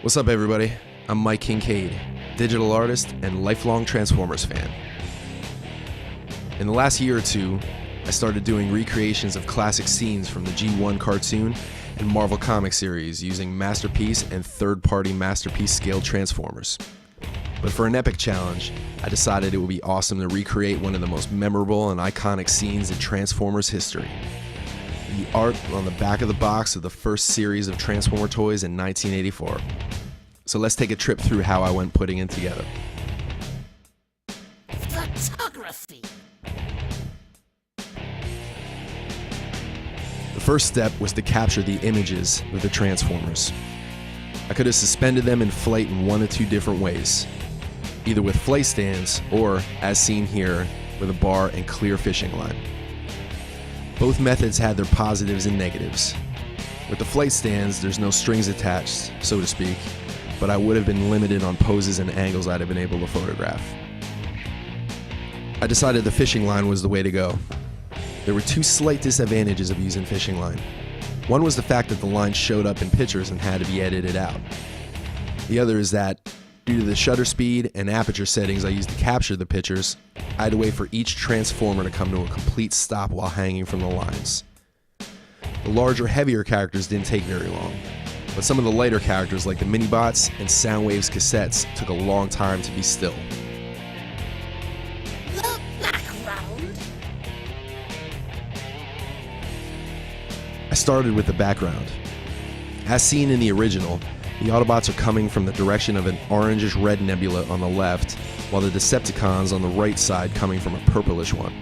What's up, everybody? I'm Mike Kincaid, digital artist and lifelong Transformers fan. In the last year or two, I started doing recreations of classic scenes from the G1 cartoon and Marvel comic series using Masterpiece and third-party Masterpiece scaled Transformers. But for an epic challenge, I decided it would be awesome to recreate one of the most memorable and iconic scenes in Transformers history. The art on the back of the box of the first series of Transformer toys in 1984. So let's take a trip through how I went putting it together. Photography. The first step was to capture the images of the Transformers. I could have suspended them in flight in one of two different ways, either with flight stands or, as seen here, with a bar and clear fishing line. Both methods had their positives and negatives. With the flight stands, there's no strings attached, so to speak, but I would have been limited on poses and angles I'd have been able to photograph. I decided the fishing line was the way to go. There were two slight disadvantages of using fishing line. One was the fact that the line showed up in pictures and had to be edited out. The other is that, due to the shutter speed and aperture settings I used to capture the pictures, I had to wait for each Transformer to come to a complete stop while hanging from the lines. The larger, heavier characters didn't take very long, but some of the lighter characters like the Minibots and Soundwave's cassettes took a long time to be still. The background. I started with the background. As seen in the original, the Autobots are coming from the direction of an orangish-red nebula on the left, while the Decepticons on the right side coming from a purplish one.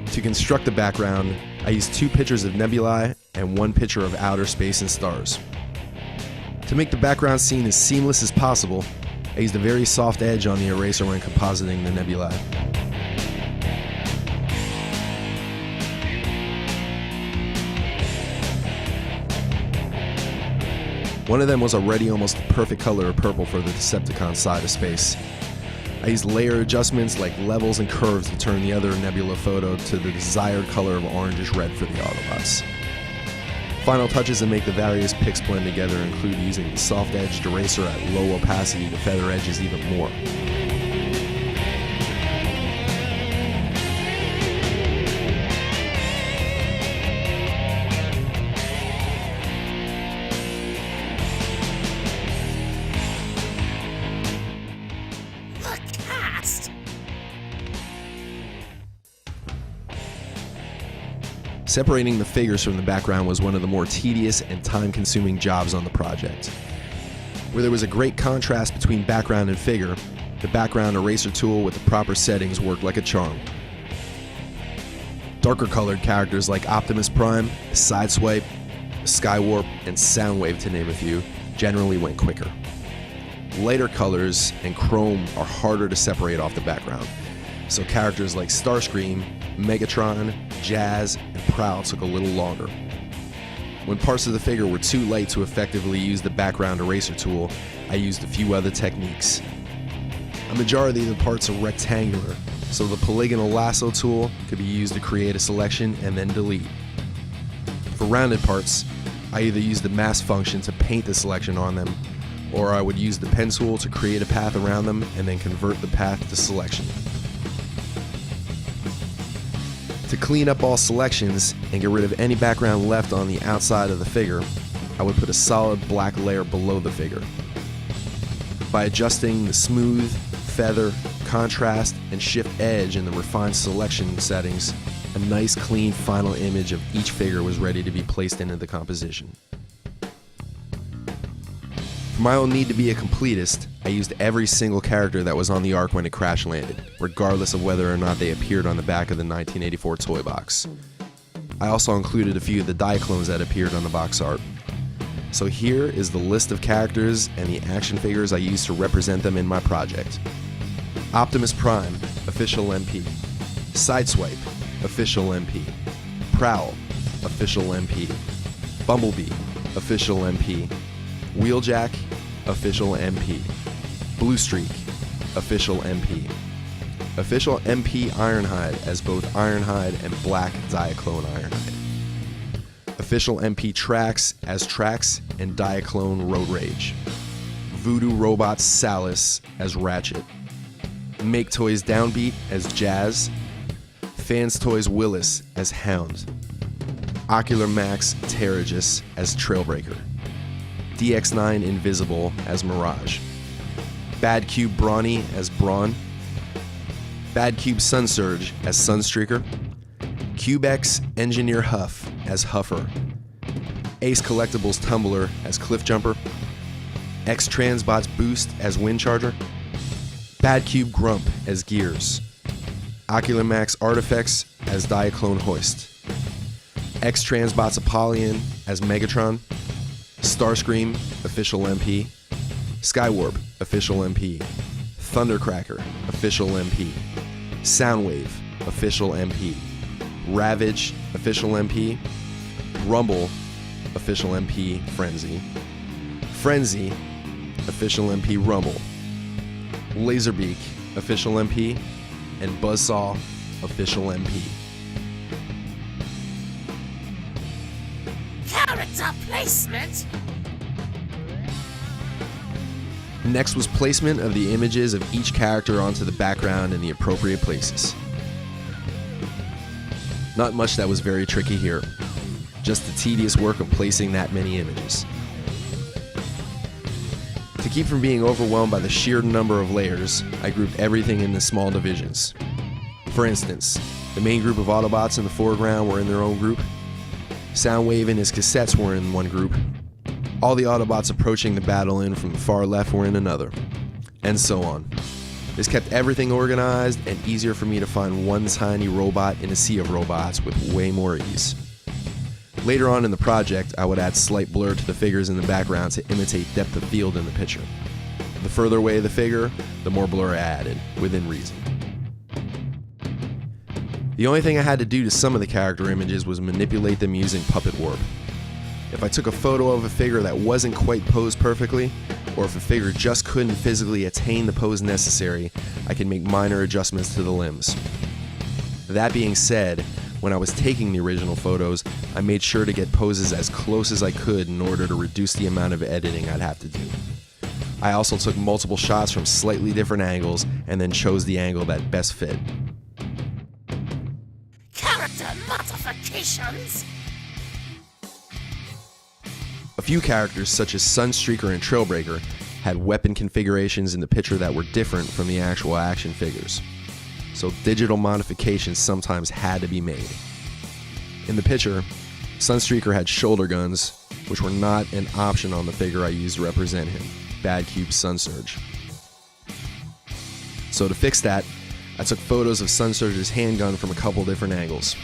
To construct the background, I used two pictures of nebulae and one picture of outer space and stars. To make the background scene as seamless as possible, I used a very soft edge on the eraser when compositing the nebulae. One of them was already almost the perfect color of purple for the Decepticon side of space. I used layer adjustments like levels and curves to turn the other nebula photo to the desired color of orangish red for the Autobots. Final touches that make the various pics blend together include using the soft-edged eraser at low opacity to feather edges even more. The cast. Separating the figures from the background was one of the more tedious and time-consuming jobs on the project. Where there was a great contrast between background and figure, the background eraser tool with the proper settings worked like a charm. Darker colored characters like Optimus Prime, Sideswipe, Skywarp, and Soundwave, to name a few, generally went quicker. Lighter colors and chrome are harder to separate off the background, so characters like Starscream, Megatron, Jazz, and Prowl took a little longer. When parts of the figure were too light to effectively use the background eraser tool, I used a few other techniques. A majority of the parts are rectangular, so the polygonal lasso tool could be used to create a selection and then delete. For rounded parts, I either used the mask function to paint the selection on them, or I would use the pen tool to create a path around them and then convert the path to selection. To clean up all selections and get rid of any background left on the outside of the figure, I would put a solid black layer below the figure. By adjusting the smooth, feather, contrast, and shift edge in the refined selection settings, a nice clean final image of each figure was ready to be placed into the composition. For my own need to be a completist, I used every single character that was on the Ark when it crash landed, regardless of whether or not they appeared on the back of the 1984 toy box. I also included a few of the Diaclones that appeared on the box art. So here is the list of characters and the action figures I used to represent them in my project. Optimus Prime, official MP. Sideswipe, official MP. Prowl, official MP. Bumblebee, official MP. Wheeljack, official MP. Blue Streak, official MP. Official MP Ironhide as both Ironhide and Black Diaclone Ironhide. Official MP Trax as Trax and Diaclone Road Rage. Voodoo Robots Salis as Ratchet. Make Toys Downbeat as Jazz. Fans Toys Willis as Hound. Ocular Max Terrigus as Trailbreaker. DX9 Invisible as Mirage. Bad Cube Brawny as Brawn. Bad Cube Sunsurge as Sunstreaker. CubeX Engineer Huff as Huffer. Ace Collectibles Tumbler as Cliffjumper. X Transbots Boost as Windcharger. Bad Cube Grump as Gears. Ocular Max Artifacts as Diaclone Hoist. X Transbots Apollyon as Megatron. Starscream Official MP. Skywarp Official MP. Thundercracker Official MP. Soundwave Official MP. Ravage Official MP. Rumble Official MP Frenzy. Frenzy Official MP Rumble. Laserbeak Official MP. And Buzzsaw Official MP. Character placement. Next was placement of the images of each character onto the background in the appropriate places. Not much that was very tricky here, just the tedious work of placing that many images. To keep from being overwhelmed by the sheer number of layers, I grouped everything into small divisions. For instance, the main group of Autobots in the foreground were in their own group. Soundwave and his cassettes were in one group. All the Autobots approaching the battle in from the far left were in another, and so on. This kept everything organized and easier for me to find one tiny robot in a sea of robots with way more ease. Later on in the project, I would add slight blur to the figures in the background to imitate depth of field in the picture. The further away the figure, the more blur I added, within reason. The only thing I had to do to some of the character images was manipulate them using Puppet Warp. If I took a photo of a figure that wasn't quite posed perfectly, or if a figure just couldn't physically attain the pose necessary, I could make minor adjustments to the limbs. That being said, when I was taking the original photos, I made sure to get poses as close as I could in order to reduce the amount of editing I'd have to do. I also took multiple shots from slightly different angles and then chose the angle that best fit. Character modifications. A few characters, such as Sunstreaker and Trailbreaker, had weapon configurations in the picture that were different from the actual action figures, so digital modifications sometimes had to be made. In the picture, Sunstreaker had shoulder guns, which were not an option on the figure I used to represent him, Bad Cube Sunsurge. So to fix that, I took photos of Sunsurge's handgun from a couple different angles.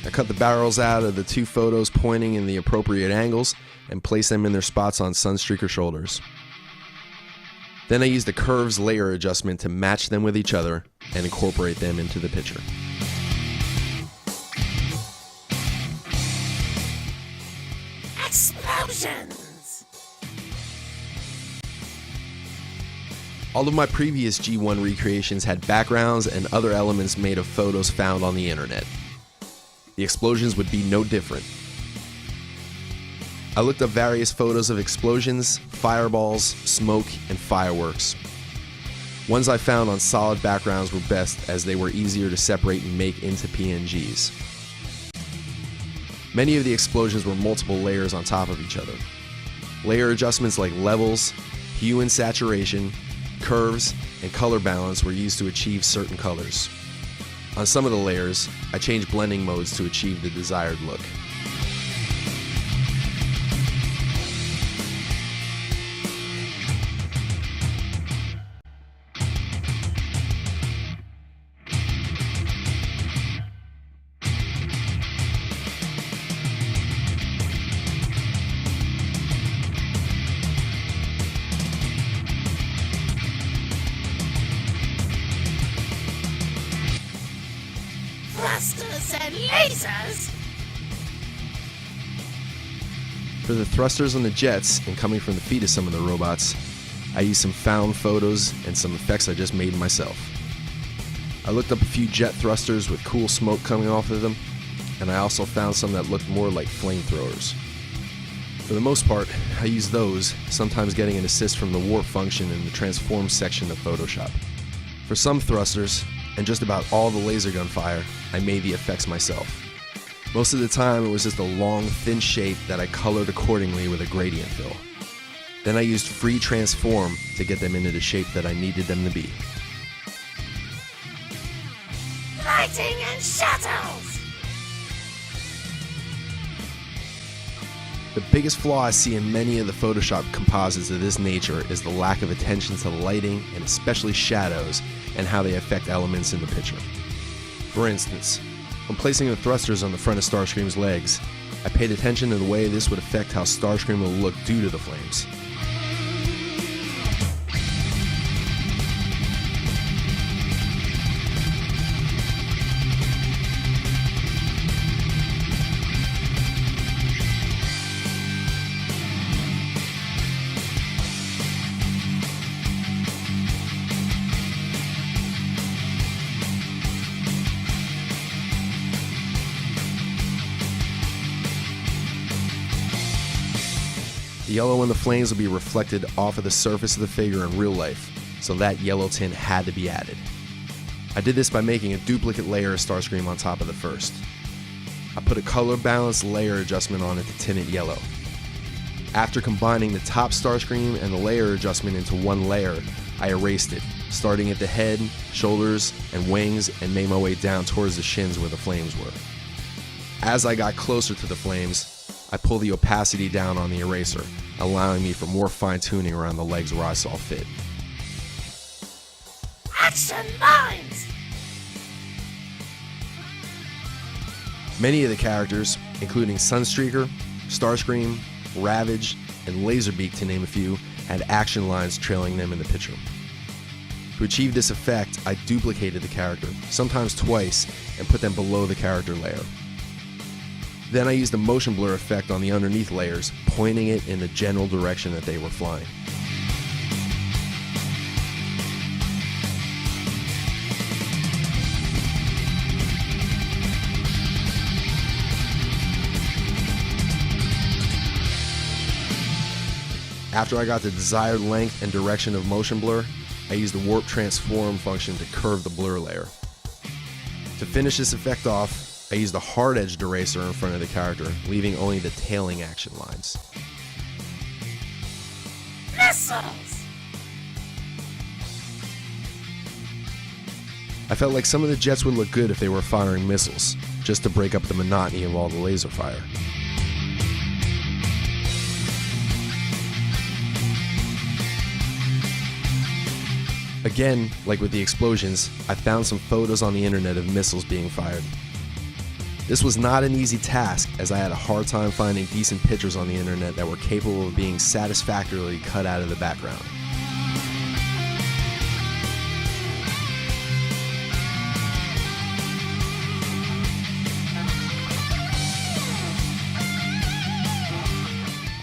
I cut the barrels out of the two photos pointing in the appropriate angles and placed them in their spots on Sunstreaker's shoulders. Then I used a curves layer adjustment to match them with each other and incorporate them into the picture. Explosions. All of my previous G1 recreations had backgrounds and other elements made of photos found on the internet. The explosions would be no different. I looked up various photos of explosions, fireballs, smoke, and fireworks. Ones I found on solid backgrounds were best as they were easier to separate and make into PNGs. Many of the explosions were multiple layers on top of each other. Layer adjustments like levels, hue and saturation, curves, and color balance were used to achieve certain colors. On some of the layers, I changed blending modes to achieve the desired look. said lasers? For the thrusters on the jets and coming from the feet of some of the robots, I used some found photos and some effects I just made myself. I looked up a few jet thrusters with cool smoke coming off of them, and I also found some that looked more like flamethrowers. For the most part, I used those, sometimes getting an assist from the warp function in the transform section of Photoshop. For some thrusters, and just about all the laser gun fire, I made the effects myself. Most of the time it was just a long, thin shape that I colored accordingly with a gradient fill. Then I used free transform to get them into the shape that I needed them to be. Lighting and shadows! The biggest flaw I see in many of the Photoshop composites of this nature is the lack of attention to lighting and especially shadows and how they affect elements in the picture. For instance, when placing the thrusters on the front of Starscream's legs, I paid attention to the way this would affect how Starscream will look due to the flames. The yellow in the flames will be reflected off of the surface of the figure in real life, so that yellow tint had to be added. I did this by making a duplicate layer of Starscream on top of the first. I put a color balance layer adjustment on it to tint it yellow. After combining the top Starscream and the layer adjustment into one layer, I erased it, starting at the head, shoulders, and wings, and made my way down towards the shins where the flames were. As I got closer to the flames, I pulled the opacity down on the eraser, allowing me for more fine-tuning around the legs where I saw fit. Action lines! Many of the characters, including Sunstreaker, Starscream, Ravage, and Laserbeak to name a few, had action lines trailing them in the picture. To achieve this effect, I duplicated the character, sometimes twice, and put them below the character layer. Then I used a motion blur effect on the underneath layers, pointing it in the general direction that they were flying. After I got the desired length and direction of motion blur, I used the warp transform function to curve the blur layer. To finish this effect off, I used a hard-edged eraser in front of the character, leaving only the tailing action lines. Missiles! I felt like some of the jets would look good if they were firing missiles, just to break up the monotony of all the laser fire. Again, like with the explosions, I found some photos on the internet of missiles being fired. This was not an easy task, as I had a hard time finding decent pictures on the internet that were capable of being satisfactorily cut out of the background.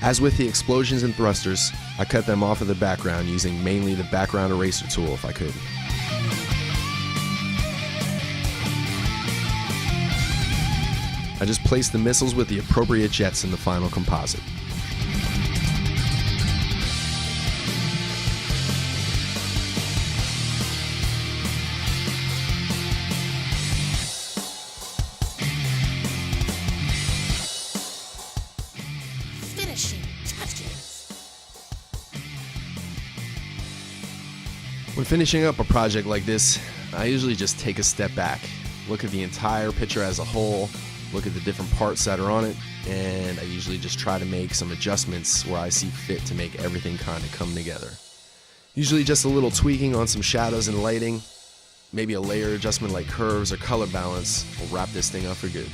As with the explosions and thrusters, I cut them off of the background using mainly the background eraser tool if I could. I just placed the missiles with the appropriate jets in the final composite. Finishing touches. When finishing up a project like this, I usually just take a step back, look at the entire picture as a whole, look at the different parts that are on it, and I usually just try to make some adjustments where I see fit to make everything kind of come together. Usually just a little tweaking on some shadows and lighting, maybe a layer adjustment like curves or color balance will wrap this thing up for good.